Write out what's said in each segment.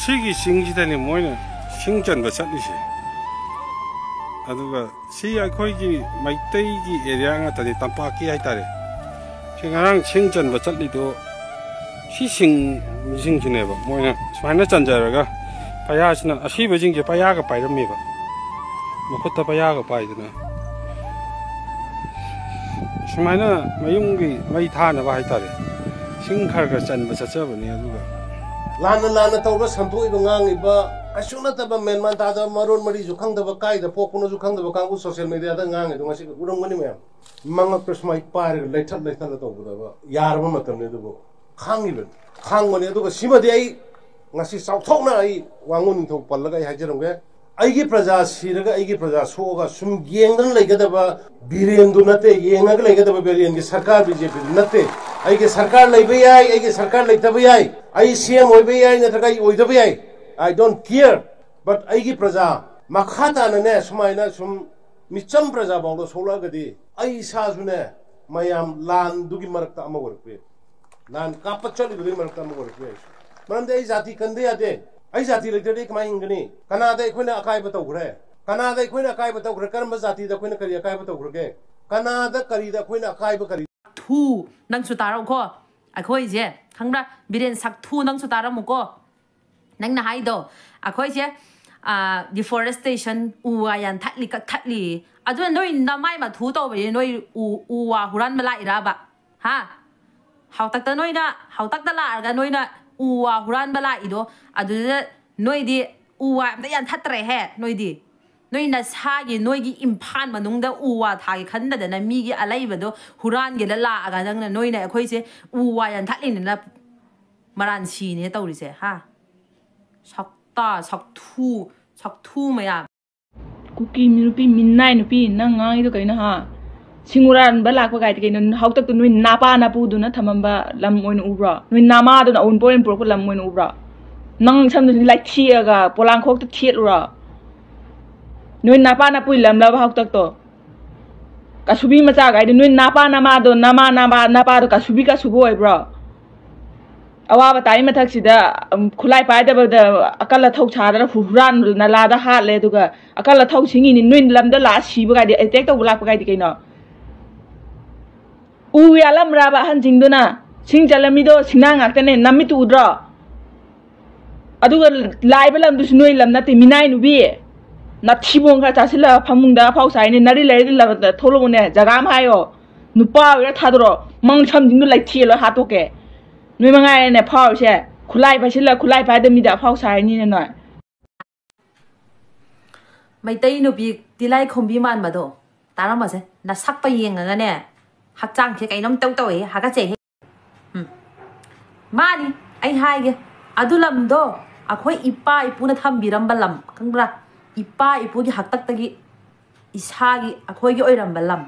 시기 싱지다니 뭐냐 싱전 버섯이시 아두가 시 아이코이기 마이테이기 에리앙아 다니 땀빠기 하이타레 싱아랑 싱전 버섯리도 시싱 싱지네바 뭐냐 스마이나 짠자라가 파야시나 아시버징게 파야가 파이름미바 뭐코타 파야가 파이드나 스마이나 마용기 마이타나바 하이타레 싱칼가 짠 버섯저버니 아두가 लाना तब संतोब असुनब मेनमान ताद मरोन मरीजु खंगदब कायद पोकुनजु खंगदब कांगु सोशल मीडिया दा ngang edu ngasi urangmani मैम मंगक प्रश्नमाई पार लेथल लेथल तौबदब यारब मतमने दुबो खांगिबन खांगमने दुबो सिमदि आई ngasi साउथौना आई वांगु निथौ पल्लगा आई हाजरंगे आईगी प्रजा सिरगा आईगी प्रजा सोगा सुम येंगन लेगदब बिरेंदु नते येंगग लेगदब बिरेंग की सरकार बीजेपी नते आईगी सरकार लेबे याई आईगी सरकार लेतब याई आई सीएम होइबे याई नत्रगा आई ओइदब याई I don't care, but aigi praja makhata na ne sumaina sum micham praja bangdo sola gadi ai sa sune mayam lan dugi marakta ama worpe lan kapachali dugi marakta ama worpe marande ai jati kande ade ai jati lekte kama ingani kanada khoina akai batau gre kanada khoina akai batau gre karma jati da khoina kari akai batau gre kanada kari da khoina akai ba kari thu nang su tarau ko akhoi je khangra biren sak thu nang su taramu ko nang na hai do akhoi je deforestation uayan thatli ka thatli adu noi na mai ma thu to be noi uwa huran mala ira ba ha hau tak ta noi na hau tak ta la ga noi na uwa huran mala ido adu noi di uwa ta yan thatre he noi di noi na sa gi noi gi imphan manung da uwa tha gi khan da na mi gi alai ba do huran gi la ga nang na noi na akhoi je uwa yan thatli na maran chi ne tawri se ha sakta saktu maya kuki minupi minnai nupi nang ngai do kaina ha singuran ba lak ba gai kaina hau tak tu nui napa na pu du na thamamba lam oin ubra nui nama do na on point pro ko lam oin ubra nang sam du like thia ga polang khok ta thiet ura nui napa na pu lam la ba hau tak to kasubi macha gai du nui napa nama do nama napa do kasubi ka subo oi bra awa tai mathak sida khulai pai da akala thau cha da huran na la da ha le duga akala thau singi ni nuin lam da la si ba ga di attack to bulak ba ga di kaino u ya lam ra ba han jing do na sing jalami do singna ngak ta ne nammi tu udra aduga lai ba lam du nuin lam na te minai nu bi na thibong kha cha sila phamung da phau sai ni nari lai la da tholo ne jaga ma yo nupa ya thadro mang cham jing do lai thi lo ha to ke nuôi mang ai này phao xe khulai phải xin là khulai phải đâm mi đã phao sai như này mày tây nó bị tilai không bị man mà đâu ta nói mà sẽ là sắc bay yên rồi nè hạt trang thì cái nông tâu tâu ấy hạt cái gì mà đi anh hai cái adu lam do akhoi ipa ipu na tham biram balam kangra ipa ipu gi hak tak tagi isa gi akhoi gi oiram balam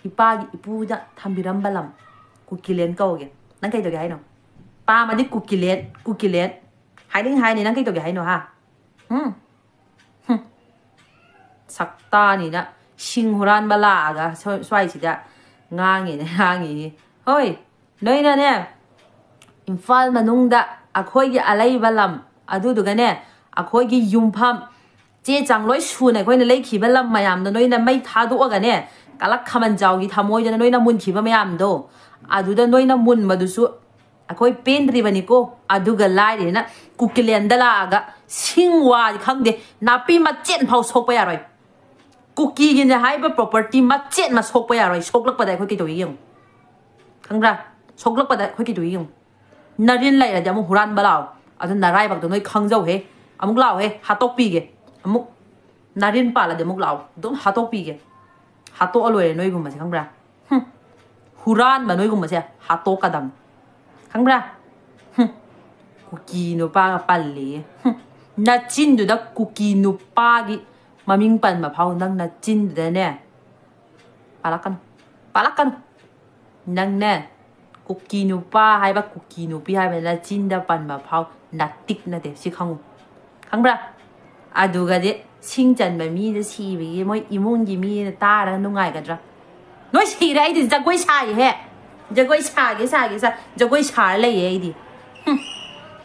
ipa gi ipu da tham biram balam ku kilen kau ge nang kai to ge hai no pa ma di kukilet hai ding hai ni nang kai to ge hai no ha sakta ni na sing huran bala aga swai si da ngangi hoi noi na ne imphal manung da akhoi gi alai balam adu du ga ne akhoi gi yumpham che chang loi su ne khoi na lei khi balam mayam da noi na mai tha du ga ne kalak khaman jaw gi thamoi da noi na mun khi ba mayam do aduda noina mun madusu akoi pendri bani ko aduga lai re na kukilen dala aga singwa khangde napi ma chen phau sok pa yaroi kuki gi ne haiba property ma chen ma sok pa yaroi soklak pa dai khoi ki to yeng khangra soklak pa dai khoi ki to yeng narin lai ra jamu huran balao adu narai bak do noi khangjau he amuk lao he hatok pi ge amuk narin pa la de muk lao dum hatok pi ge hato aloi noi gum ma khangra huran mà nói cùng mà xem hạt tô cả đầm khăng ra cookie no pa palli na chin du da cookie no pa gi mà mình pan mà phao nang na chin du nè palakan nang nè cookie no pa hay ba cookie no pi hay ba na chin da pan mà phao na tik na de si khăng ra adu ga de sing chan mà mi de si bi moi imong gi mi ta ra nu ngai ga ra nói gì đấy thì quay xài hết quay xài cái xài giờ quay xài lấy gì đi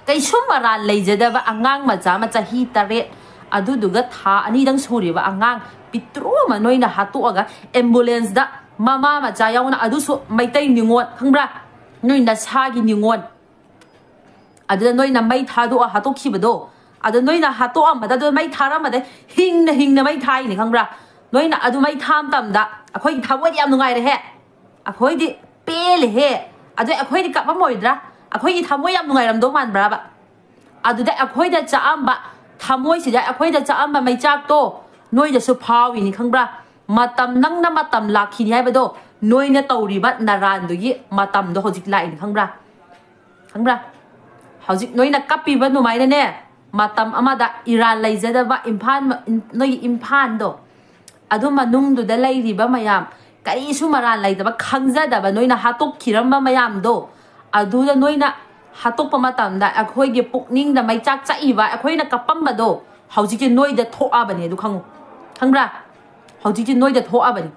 kay sumaran leijadaba angang macha macha hi taret aduduga tha ani dang suriba angang pitru ma noina hatu aga ambulance da mama macha yauna adu su maitai ningon khangbra noina sagi ningon adu noina mai thadu a hatu khibado adu noina hatu amada do mai thara made hingna mai thai ni khangbra noina adu mai tham tam da akhoi thawoi yam nungai re he akhoi di pele he adu akhoi di kapam moidra akhoi di thawoi yam nungai ram do man bra ba adu da akhoi da cha amba thawoi si da akhoi da cha amba mai chak to noida su phawi ni khangbra matam nang na matam lakhi ni haibado noina tawri ba naran du gi matam do hojik lai ni khangbra hojik noina kapi ba nu mai ne matam amada iran laijada ba imphan noi imphan do adu manung du da lairi ba mayam kai su maran lai da ba khangja da ba noina hatok khiram ba mayam do adu da noina hatok pa matam da akhoi ge pukning da mai chak chai ba akhoi na kapam ba do hojik ki noida thoa ba ne du khangu khangbra hojik ki noida thoa ba ni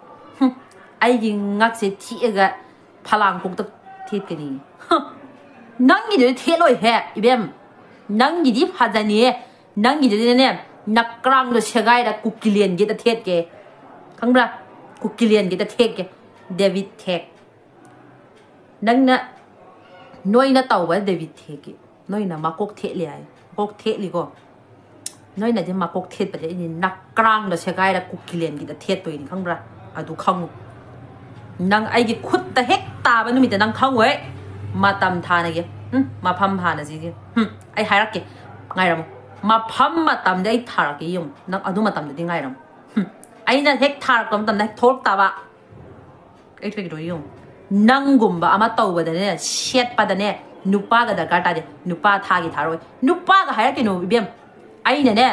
ai gi ngak se thi ga phalang puk tak thet ke ni nang gi de the loi he ibem nang gi di phajani nang gi de ne nakrang do segai da kukilian ge da thet ke khangbra kukilian ge da thet ke david thek nang na noina taw ba david thek ke noina makok the le ai kok the li ko noina je makok thet ba de ni nakrang do segai da kukilian ge da thet to ni khangbra adu khang nang ai gi khut ta hek ta ba nu mi ta nang khang we ma tam tha na ge ma pham pha na ji ji ai hairak ke ngai ram ma pham ma tam dai thar ke yum nang adu ma tam de ngai ram ai na hek thar kom tam na thok ta ba ai thek do yum nang gum ba ama taw ba da ne shet pa da ne nupa ga da ka ta de nupa tha gi tharoi nupa ga hairak ke no bem ai ne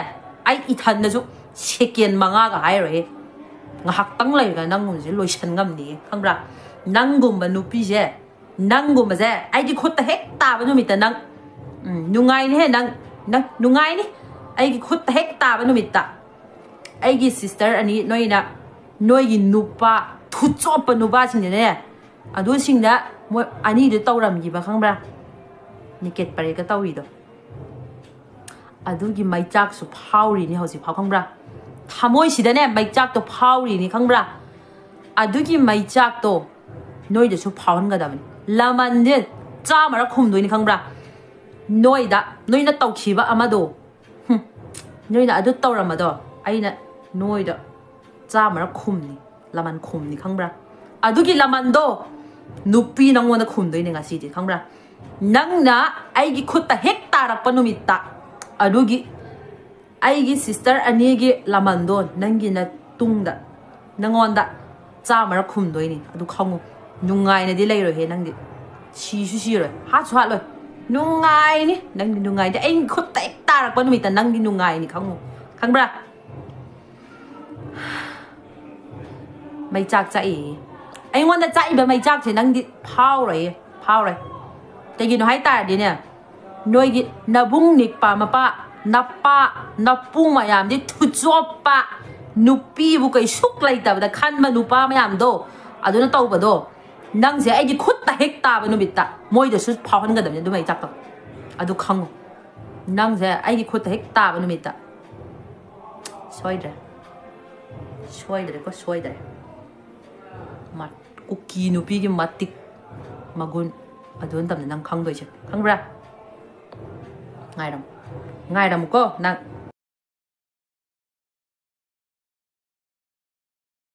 ai I than na ju second manga ga hai roi ngahak tang lai ga nang mun je loi san ngam ni khangbra nang gum ba nupi je nang gum ba je ai gi khut ta hek ta ba nu mi ta nang nungai ni he nang nungai ni ai gi khut ta hek ta ba nu mi ta ai gi sister ani noina noi gi nupa thu chop pa nupa sing ne adu sing da mo ani de tawram gi ba khangbra ni ket pare ka tawi do adu gi mai chak su phauri ni hosi phau khangbra thamoi sida ne mai chak to phauri ni khangbra adu gi mai chak to noi de su phaun ga da laman de cha mara khum doi ni khangbra noida noina tau khiba amado noina adu tawram ado aina noida cha mara khum ni laman khum ni khangbra adu gi laman do nupi nangona khum doi ni ngasi di khangbra nangna ai gi khutta hek tarak panumita adu gi ai gi sister ani gi laman do nangi na tungda nangonda cha mara khum doi ni adu khangu nungai na di lai ro he nang di si rồi hát xoa rồi nungai ni nang di nungai de anh khut tek tarak panumita nang di nungai ni khangu khangbra mai chak chai anh want da chai ba mai chak che nang di phau rồi te gi no hai ta di ne noi gi na bung nik pa ma pa na pu ma yam di thu chop pa nupi bu kai suk lai ta da khan ma nu pa ma yam do adu na tau ba do nang se ai gi khut ta hek ta ba nu bit ta moi de su phau han ga da ne du mai chak to adu khang nang se ai gi khut ta hek ta ba nu bit ta soi de ko soi de mat kuki nupi gi matik magun adun tam nang khang doi che khang bra ngai ram ko nang